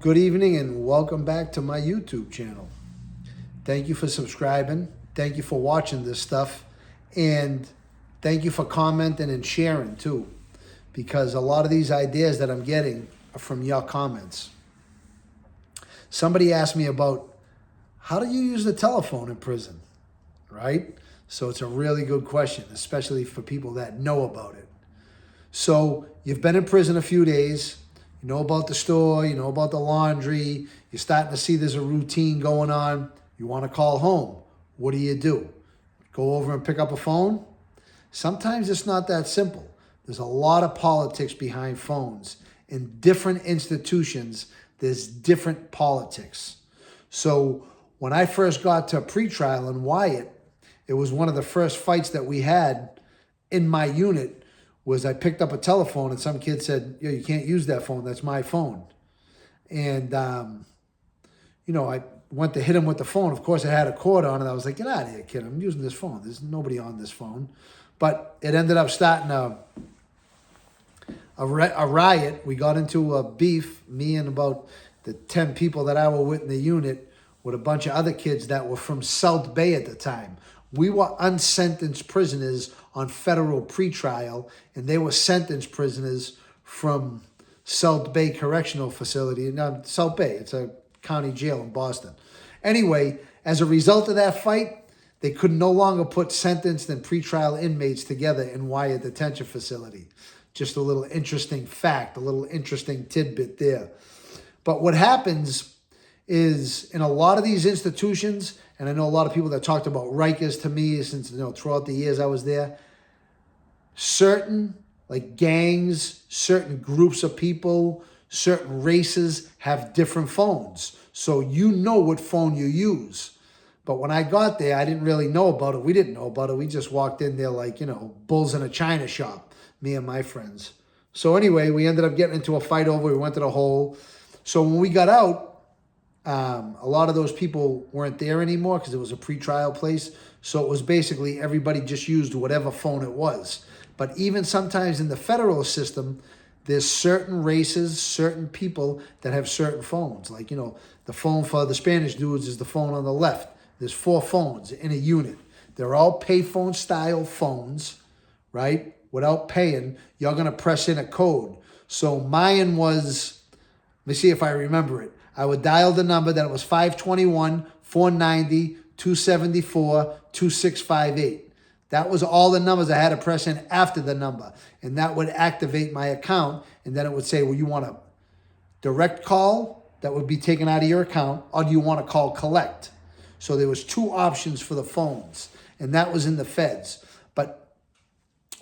Good evening and welcome back to my YouTube channel. Thank you for subscribing. Thank you for watching this stuff. And thank you for commenting and sharing too. Because a lot of these ideas that I'm getting are from your comments. Somebody asked me about how do you use the telephone in prison, right? So it's a really good question, especially for people that know about it. So you've been in prison a few days. You know about the store, you know about the laundry. You're starting to see there's a routine going on. You want to call home. What do? Go over and pick up a phone? Sometimes it's not that simple. There's a lot of politics behind phones. In different institutions, there's different politics. So when I first got to pretrial in Wyatt, it was one of the first fights that we had in my unit was I picked up a telephone and some kid said, "Yo, you can't use that phone. That's my phone." And, I went to hit him with the phone. Of course, it had a cord on it. I was like, "Get out of here, kid. I'm using this phone. There's nobody on this phone." But it ended up starting a riot. We got into a beef, me and about the 10 people that I were with in the unit with a bunch of other kids that were from South Bay at the time. We were unsentenced prisoners on federal pretrial, and they were sentenced prisoners from South Bay Correctional Facility. Now, South Bay, it's a county jail in Boston. Anyway, as a result of that fight, they could no longer put sentenced and pretrial inmates together in Wyatt Detention Facility. Just a little interesting fact, a little interesting tidbit there. But what happens is in a lot of these institutions, and I know a lot of people that talked about Rikers to me since, throughout the years I was there, certain like gangs, certain groups of people, certain races have different phones. So you know what phone you use. But when I got there, I didn't really know about it. We didn't know about it. We just walked in there like, bulls in a china shop, me and my friends. So anyway, we ended up getting into a fight over. We went to the hole. So when we got out, a lot of those people weren't there anymore because it was a pretrial place. So it was basically everybody just used whatever phone it was. But even sometimes in the federal system, there's certain races, certain people that have certain phones. Like, the phone for the Spanish dudes is the phone on the left. There's 4 phones in a unit. They're all payphone style phones, right? Without paying, you're going to press in a code. So mine was, let me see if I remember it. I would dial the number that it was 521-490-274-2658. That was all the numbers I had to press in after the number. And that would activate my account. And then it would say, well, you want a direct call that would be taken out of your account, or do you want to call collect? So there was 2 options for the phones. And that was in the feds. But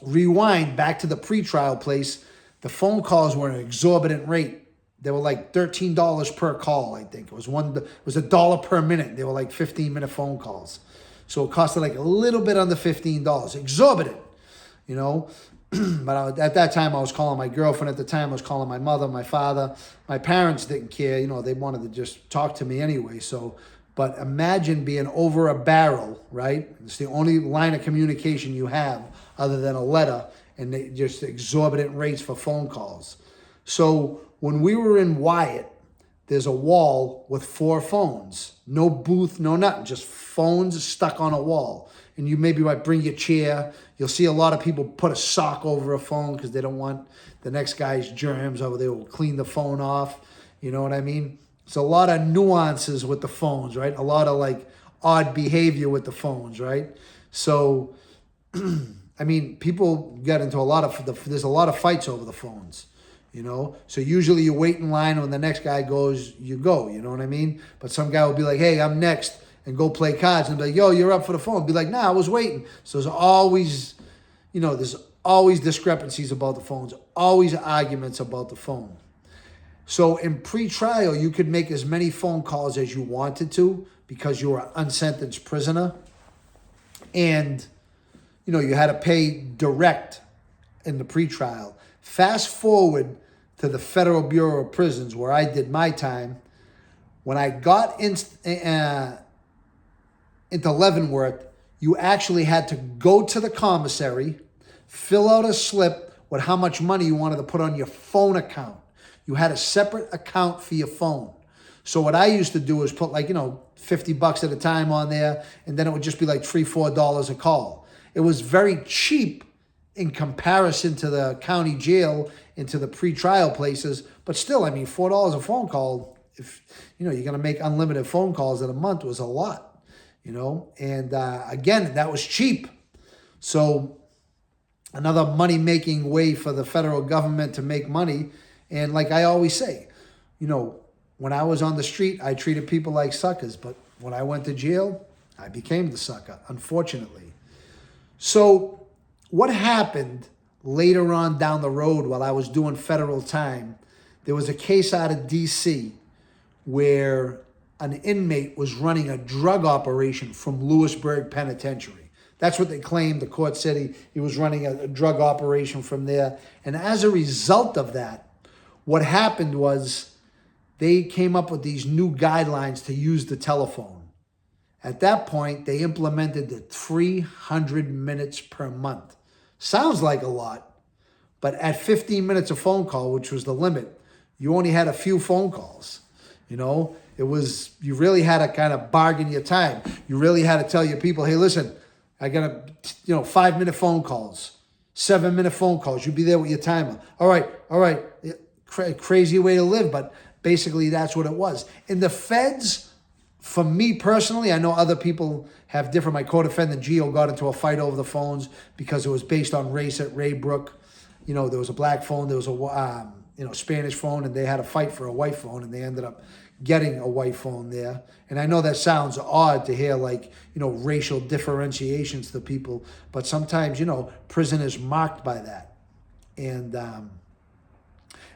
rewind back to the pretrial place, the phone calls were an exorbitant rate. They were like $13 per call, I think. It was $1 per minute. They were like 15-minute phone calls. So it costed like a little bit under $15. Exorbitant, But at that time, I was calling my girlfriend. At the time, I was calling my mother, my father. My parents didn't care. They wanted to just talk to me anyway. But imagine being over a barrel, right? It's the only line of communication you have other than a letter, and they just exorbitant rates for phone calls. So when we were in Wyatt, there's a wall with 4 phones. No booth, no nothing, just phones stuck on a wall. And you maybe might bring your chair. You'll see a lot of people put a sock over a phone because they don't want the next guy's germs, or they will clean the phone off. You know what I mean? It's a lot of nuances with the phones, right? A lot of like odd behavior with the phones, right? So, people get into there's a lot of fights over the phones. So usually you wait in line, when the next guy goes, you go, you know what I mean? But some guy will be like, "Hey, I'm next," and go play cards, and be like, "Yo, you're up for the phone." Be like, "Nah, I was waiting." So there's always discrepancies about the phones, always arguments about the phone. So in pre-trial, you could make as many phone calls as you wanted to because you were an unsentenced prisoner. And, you had to pay direct in the pre-trial. Fast forward to the Federal Bureau of Prisons, where I did my time. When I got into Leavenworth, you actually had to go to the commissary, fill out a slip with how much money you wanted to put on your phone account. you had a separate account for your phone. So what I used to do is put like, $50 at a time on there, and then it would just be like $3-4 a call. It was very cheap in comparison to the county jail and to the pre-trial places, but still, I mean, $4 a phone call, if you're going to make unlimited phone calls in a month, was a lot, and again, that was cheap. So another money-making way for the federal government to make money. And like I always say, when I was on the street, I treated people like suckers. But when I went to jail, I became the sucker, unfortunately. So what happened later on down the road while I was doing federal time, there was a case out of D.C. where an inmate was running a drug operation from Lewisburg Penitentiary. That's what they claimed. The court said he was running a drug operation from there. And as a result of that, what happened was they came up with these new guidelines to use the telephone. At that point, they implemented the 300 minutes per month. Sounds like a lot, but at 15 minutes a phone call, which was the limit, you only had a few phone calls. You really had to kind of bargain your time. You really had to tell your people, hey, listen, I got 5-minute phone calls, 7-minute phone calls. You be there with your timer. All right. Crazy way to live, but basically that's what it was. In the feds, for me personally, I know other people have different. My co-defendant Gio got into a fight over the phones because it was based on race at Raybrook. There was a black phone, there was a Spanish phone, and they had a fight for a white phone, and they ended up getting a white phone there. And I know that sounds odd to hear, like, racial differentiations to people, but sometimes, prison is marked by that. And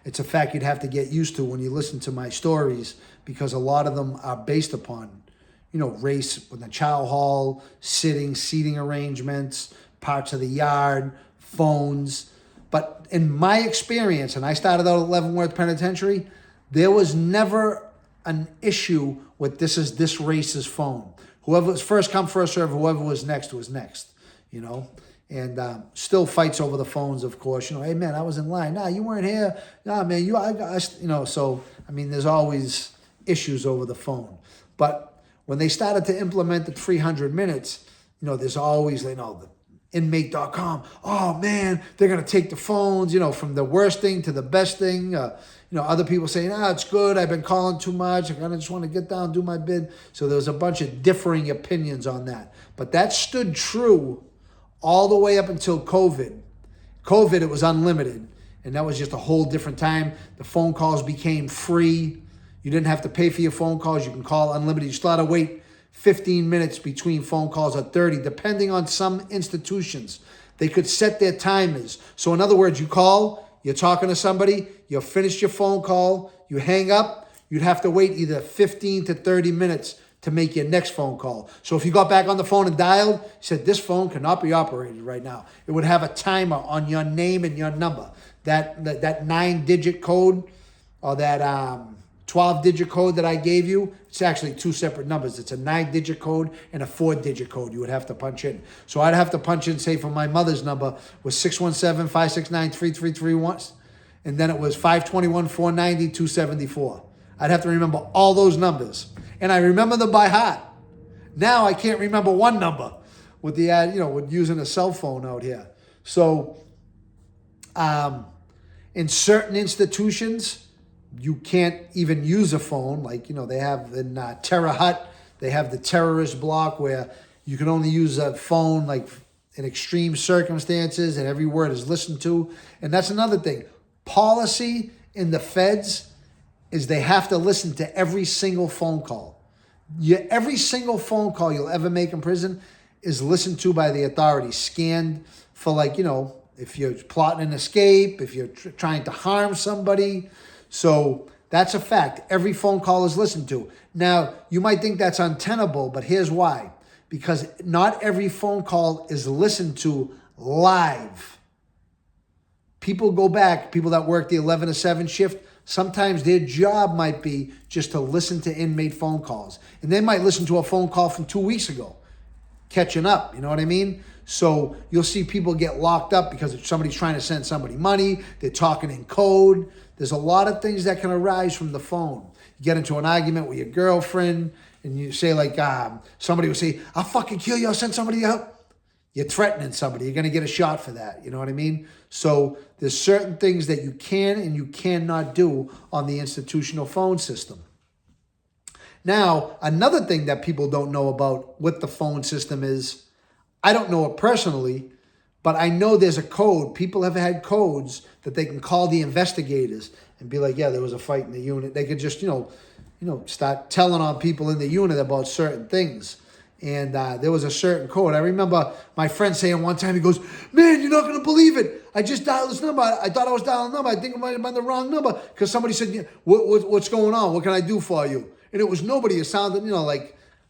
it's a fact you'd have to get used to when you listen to my stories, because a lot of them are based upon, race with the chow hall, seating arrangements, parts of the yard, phones. But in my experience, and I started out at Leavenworth Penitentiary, there was never an issue with this is this race's phone. Whoever was first come, first serve, whoever was next, and still fights over the phones, of course. Hey man, I was in line. Nah, you weren't here. Nah, man, so I mean, there's always issues over the phone. But when they started to implement the 300 minutes, there's always, the inmate.com. Oh man, they're gonna take the phones, from the worst thing to the best thing. Other people saying, it's good. I've been calling too much. I just want to get down, do my bid. So there was a bunch of differing opinions on that. But that stood true all the way up until COVID. COVID, it was unlimited. And that was just a whole different time. The phone calls became free. You didn't have to pay for your phone calls. You can call unlimited. You still had to wait 15 minutes between phone calls, or 30, depending on some institutions. They could set their timers. So in other words, you call, you're talking to somebody, you finish your phone call, you hang up, you'd have to wait either 15 to 30 minutes to make your next phone call. So if you got back on the phone and dialed, you said, this phone cannot be operated right now. It would have a timer on your name and your number. That 9-digit code, or that 12-digit code that I gave you, it's actually two separate numbers. It's a 9-digit code and a 4-digit code you would have to punch in. So I'd have to punch in, say, for my mother's number was 617-569-3331, and then it was 521-490-274. I'd have to remember all those numbers. And I remember them by heart. Now I can't remember one number with with using a cell phone out here. So in certain institutions, you can't even use a phone. Like, they have in Terre Haute, they have the terrorist block where you can only use a phone like in extreme circumstances, and every word is listened to. And that's another thing. Policy in the feds is they have to listen to every single phone call. Every single phone call you'll ever make in prison is listened to by the authorities, scanned for if you're plotting an escape, if you're trying to harm somebody. So that's a fact. Every phone call is listened to. Now, you might think that's untenable, but here's why. Because not every phone call is listened to live. People go back, people that work the 11 to 7 shift, sometimes their job might be just to listen to inmate phone calls. And they might listen to a phone call from 2 weeks ago, catching up, you know what I mean? So you'll see people get locked up because somebody's trying to send somebody money, they're talking in code, There's a lot of things that can arise from the phone. You get into an argument with your girlfriend, and you say like, somebody will say, I'll fucking kill you, I'll send somebody out. You're threatening somebody. You're going to get a shot for that. You know what I mean? So there's certain things that you can and you cannot do on the institutional phone system. Now, another thing that people don't know about what the phone system is, I don't know it personally, but I know there's a code. People have had codes that they can call the investigators and be like, yeah, there was a fight in the unit. They could just, start telling on people in the unit about certain things. And there was a certain code. I remember my friend saying one time, he goes, man, you're not going to believe it. I just dialed this number. I thought I was dialing a number. I think it might have been the wrong number because somebody said, yeah, what's going on? What can I do for you? And it was nobody. It sounded,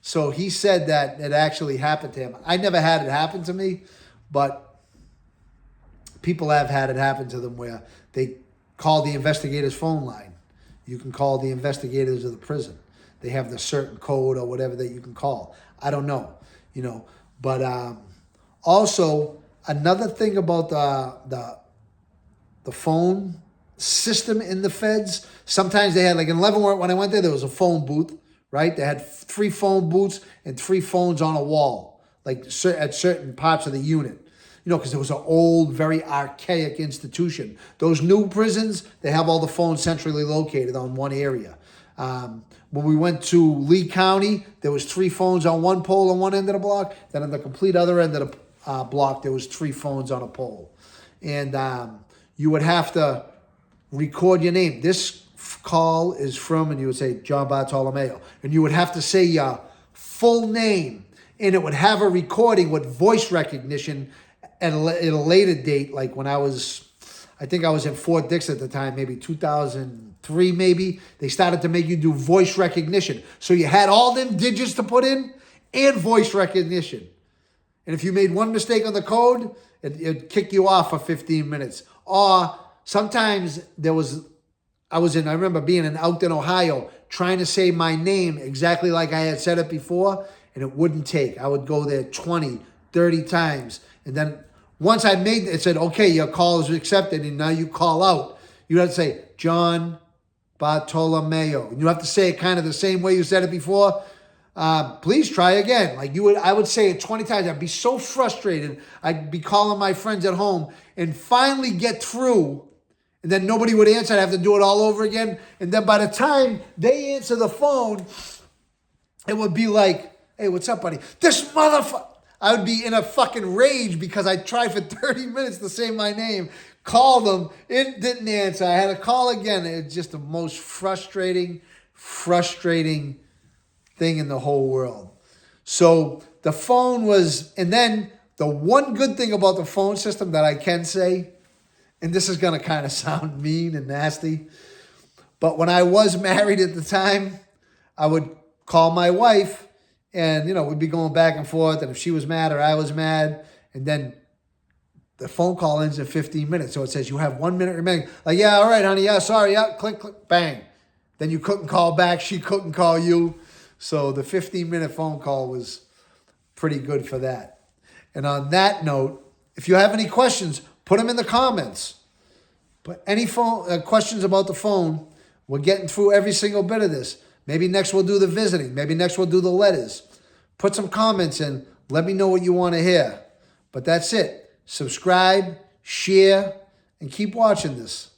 so he said that it actually happened to him. I never had it happen to me, but people have had it happen to them where they call the investigator's phone line. You can call the investigators of the prison. They have the certain code or whatever that you can call. I don't know, But also, another thing about the phone system in the feds, sometimes they had, like in Leavenworth, when I went there was a phone booth, right? They had 3 phone booths and 3 phones on a wall, like at certain parts of the unit. Because it was an old, very archaic institution. Those new prisons, they have all the phones centrally located on one area. When we went to Lee County, there was 3 phones on one pole on one end of the block. Then on the complete other end of the block, there was 3 phones on a pole. And you would have to record your name. This call is from, and you would say, John Bartolomeo. And you would have to say your full name. And it would have a recording with voice recognition at a later date, like when I think I was in Fort Dix at the time, maybe 2003 maybe. They started to make you do voice recognition. So you had all them digits to put in and voice recognition. And if you made one mistake on the code, it'd kick you off for 15 minutes. Or sometimes I remember being in Elkton, Ohio, trying to say my name exactly like I had said it before, and it wouldn't take. I would go there 20, 30 times. And then once I made it, said, okay, your call is accepted, and now you call out. You have to say, John Bartolomeo. And you have to say it kind of the same way you said it before. Please try again. I would say it 20 times. I'd be so frustrated. I'd be calling my friends at home and finally get through. And then nobody would answer. I'd have to do it all over again. And then by the time they answer the phone, it would be like, hey, what's up, buddy? This motherfucker. I would be in a fucking rage because I tried for 30 minutes to say my name, called them, it didn't answer. I had to call again. It's just the most frustrating thing in the whole world. So the phone was, and then the one good thing about the phone system that I can say, and this is going to kind of sound mean and nasty, but when I was married at the time, I would call my wife. And, we'd be going back and forth. And if she was mad or I was mad, and then the phone call ends in 15 minutes. So it says you have 1 minute remaining. Like, yeah, all right, honey. Yeah, sorry. Yeah, click, click, bang. Then you couldn't call back. She couldn't call you. So the 15-minute phone call was pretty good for that. And on that note, if you have any questions, put them in the comments. But any questions about the phone, we're getting through every single bit of this. Maybe next we'll do the visiting. Maybe next we'll do the letters. Put some comments in. Let me know what you want to hear. But that's it. Subscribe, share, and keep watching this.